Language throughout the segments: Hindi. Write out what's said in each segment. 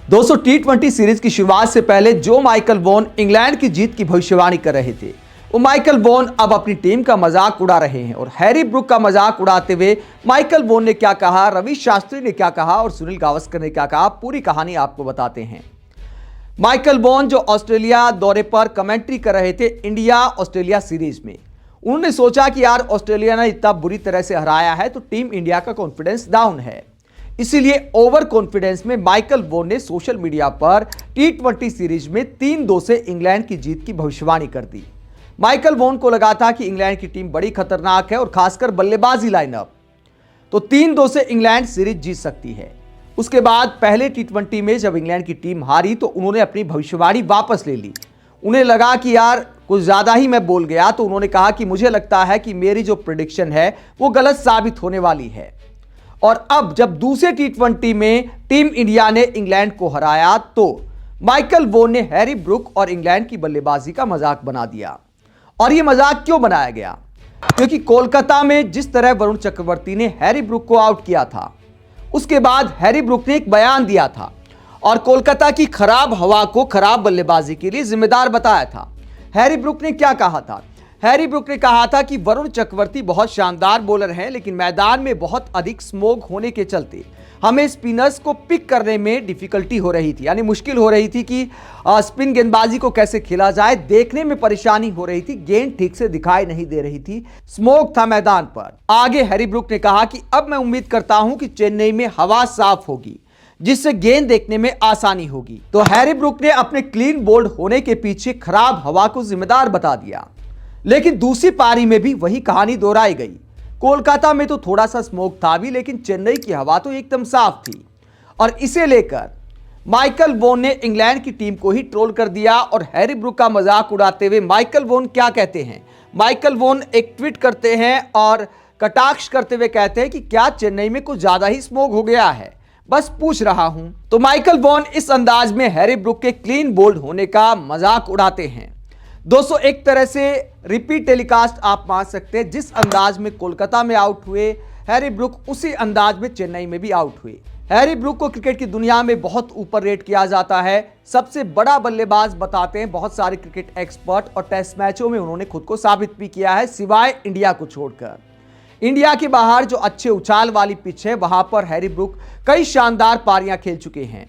दोस्तों टी20 सीरीज की शुरुआत से पहले जो माइकल वॉन इंग्लैंड की जीत की भविष्यवाणी कर रहे थे, वो माइकल वॉन अब अपनी टीम का मजाक उड़ा रहे हैं। और हैरी ब्रूक का मजाक उड़ाते हुए माइकल वॉन ने क्या कहा, रवि शास्त्री ने क्या कहा और सुनील गावस्कर ने क्या कहा, पूरी कहानी आपको बताते हैं। माइकल वॉन जो ऑस्ट्रेलिया दौरे पर कमेंट्री कर रहे थे इंडिया ऑस्ट्रेलिया सीरीज में, उन्होंने सोचा कि यार ऑस्ट्रेलिया ने इतना बुरी तरह से हराया है तो टीम इंडिया का कॉन्फिडेंस डाउन है, इसीलिए ओवर कॉन्फिडेंस में माइकल वॉन ने सोशल मीडिया पर टी20 सीरीज में 3-2 से इंग्लैंड की जीत की भविष्यवाणी कर दी। माइकल वॉन को लगा था कि इंग्लैंड की टीम बड़ी खतरनाक है और खासकर बल्लेबाजी लाइनअप, तो 3-2 से इंग्लैंड सीरीज जीत सकती है। उसके बाद पहले टी20 में जब इंग्लैंड की टीम हारी तो उन्होंने अपनी भविष्यवाणी वापस ले ली। उन्हें लगा कि यार कुछ ज्यादा ही मैं बोल गया, तो उन्होंने कहा कि मुझे लगता है कि मेरी जो प्रेडिक्शन है वो गलत साबित होने वाली है। और अब जब दूसरे टी20 में टीम इंडिया ने इंग्लैंड को हराया तो माइकल वॉन ने हैरी ब्रूक और इंग्लैंड की बल्लेबाजी का मजाक बना दिया। और यह मजाक क्यों बनाया गया? क्योंकि कोलकाता में जिस तरह वरुण चक्रवर्ती ने हैरी ब्रूक को आउट किया था, उसके बाद हैरी ब्रूक ने एक बयान दिया था और कोलकाता की खराब हवा को खराब बल्लेबाजी के लिए जिम्मेदार बताया था। हैरी ब्रूक ने क्या कहा था? हैरी ब्रूक ने कहा था कि वरुण चक्रवर्ती बहुत शानदार बॉलर हैं, लेकिन मैदान में बहुत अधिक स्मोक होने के चलते हमें स्पिनर्स को पिक करने में डिफिकल्टी हो रही थी, यानी मुश्किल हो रही थी कि स्पिन गेंदबाजी को कैसे खेला जाए। देखने में परेशानी हो रही थी, गेंद ठीक से दिखाई नहीं दे रही थी, स्मोक था मैदान पर। आगे हैरी ब्रूक ने कहा कि अब मैं उम्मीद करता हूं कि चेन्नई में हवा साफ होगी जिससे गेंद देखने में आसानी होगी। तो हैरी ब्रूक ने अपने क्लीन बोल्ड होने के पीछे खराब हवा को जिम्मेदार बता दिया। लेकिन दूसरी पारी में भी वही कहानी दोहराई गई। कोलकाता में तो थोड़ा सा स्मोक था भी, लेकिन चेन्नई की हवा तो एकदम साफ थी। और इसे लेकर माइकल वॉन ने इंग्लैंड की टीम को ही ट्रोल कर दिया। और हैरी ब्रूक का मजाक उड़ाते हुए माइकल वॉन क्या कहते हैं? माइकल वॉन एक ट्वीट करते हैं और कटाक्ष करते हुए कहते हैं कि क्या चेन्नई में कुछ ज्यादा ही स्मोक हो गया है, बस पूछ रहा हूं। तो माइकल वॉन इस अंदाज में हैरी ब्रूक के क्लीन बोल्ड होने का मजाक उड़ाते हैं। दोस्तों एक तरह से रिपीट टेलीकास्ट आप मान सकते हैं। जिस अंदाज में कोलकाता में आउट हुए हैरी ब्रूक, उसी अंदाज में चेन्नई में भी आउट हुए। हैरी ब्रूक को क्रिकेट की दुनिया में बहुत ऊपर रेट किया जाता है, सबसे बड़ा बल्लेबाज बताते हैं बहुत सारे क्रिकेट एक्सपर्ट, और टेस्ट मैचों में उन्होंने खुद को साबित भी किया है, सिवाय इंडिया को छोड़कर। इंडिया के बाहर जो अच्छे उछाल वाली पिच है वहां पर हैरी ब्रूक कई शानदार पारियां खेल चुके हैं।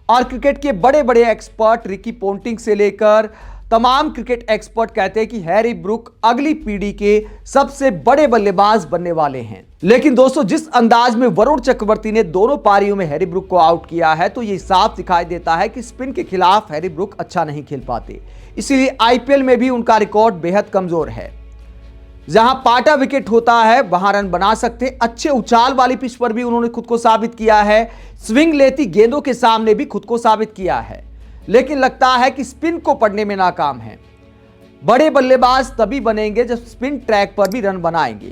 और क्रिकेट के बड़े बड़े एक्सपर्ट रिकी पोंटिंग से लेकर तमाम क्रिकेट एक्सपर्ट कहते हैं कि हैरी ब्रूक अगली पीढ़ी के सबसे बड़े बल्लेबाज बनने वाले हैं। लेकिन दोस्तों जिस अंदाज में वरुण चक्रवर्ती ने दोनों पारियों में हैरी ब्रूक को आउट किया है, तो यह साफ दिखाई देता है कि स्पिन के खिलाफ हैरी ब्रूक अच्छा नहीं खेल पाते। इसीलिए आईपीएल में भी उनका रिकॉर्ड बेहद कमजोर है। जहां पाटा विकेट होता है वहां रन बना सकते, अच्छे उछाल वाली पिच पर भी उन्होंने खुद को साबित किया है, स्विंग लेती गेंदों के सामने भी खुद को साबित किया है। लेकिन लगता है कि स्पिन को पढ़ने में नाकाम है। बड़े बल्लेबाज तभी बनेंगे जब स्पिन ट्रैक पर भी रन बनाएंगे,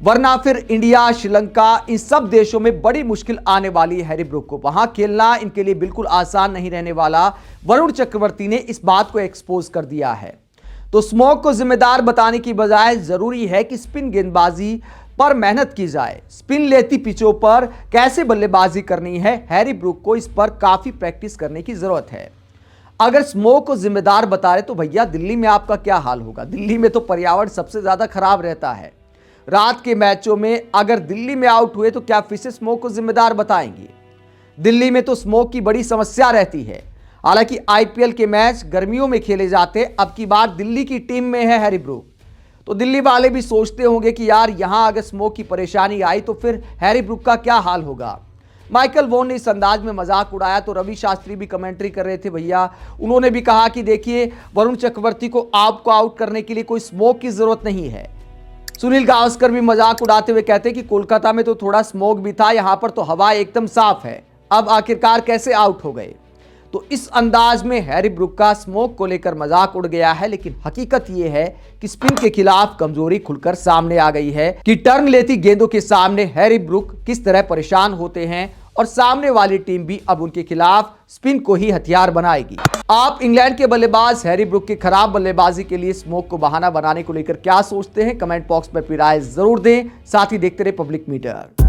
वरना फिर इंडिया, श्रीलंका, इन सब देशों में बड़ी मुश्किल आने वाली है हैरी ब्रूक को। वहां खेलना इनके लिए बिल्कुल आसान नहीं रहने वाला। वरुण चक्रवर्ती ने इस बात को एक्सपोज कर दिया है। तो स्मोक को जिम्मेदार बताने की बजाय जरूरी है कि स्पिन गेंदबाजी पर मेहनत की जाए। स्पिन लेती पिचों पर कैसे बल्लेबाजी करनी है, हैरी ब्रूक को इस पर काफी प्रैक्टिस करने की जरूरत है। अगर स्मोक को जिम्मेदार बता रहे तो भैया दिल्ली में आपका क्या हाल होगा? दिल्ली में तो पर्यावरण सबसे ज्यादा खराब रहता है। रात के मैचों में अगर दिल्ली में आउट हुए तो क्या फिर से स्मोक को जिम्मेदार बताएंगे? दिल्ली में तो स्मोक की बड़ी समस्या रहती है। हालांकि आईपीएल के मैच गर्मियों में खेले जाते, अब की बार दिल्ली की टीम में है हैरी ब्रूक, तो दिल्ली वाले भी सोचते होंगे कि यार यहां अगर स्मोक की परेशानी आई तो फिर हैरी ब्रूक का क्या हाल होगा। माइकल वॉन ने इस अंदाज में मजाक उड़ाया तो रवि शास्त्री भी कमेंट्री कर रहे थे भैया। उन्होंने भी कहा कि देखिए वरुण चक्रवर्ती को आपको आउट करने के लिए कोई स्मोक की जरूरत नहीं है। सुनील गावस्कर भी मजाक उड़ाते हुए कहते हैं कि कोलकाता में तो थोड़ा स्मोक भी था, यहां पर तो हवा एकदम साफ है, अब आखिरकार कैसे आउट हो गए। तो इस अंदाज में हैरी ब्रूक का स्मोक को लेकर मजाक उड़ गया है। लेकिन हकीकत यह है कि स्पिन के खिलाफ कमजोरी खुलकर सामने आ गई है कि टर्न लेती गेंदों के सामने हैरी ब्रूक किस तरह परेशान होते हैं, और सामने वाली टीम भी अब उनके खिलाफ स्पिन को ही हथियार बनाएगी। आप इंग्लैंड के बल्लेबाज हैरी ब्रूक के खराब बल्लेबाजी के लिए स्मोक को बहाना बनाने को लेकर क्या सोचते हैं? कमेंट बॉक्स में अपनी राय जरूर दें। साथ ही देखते रहे पब्लिक मीटर।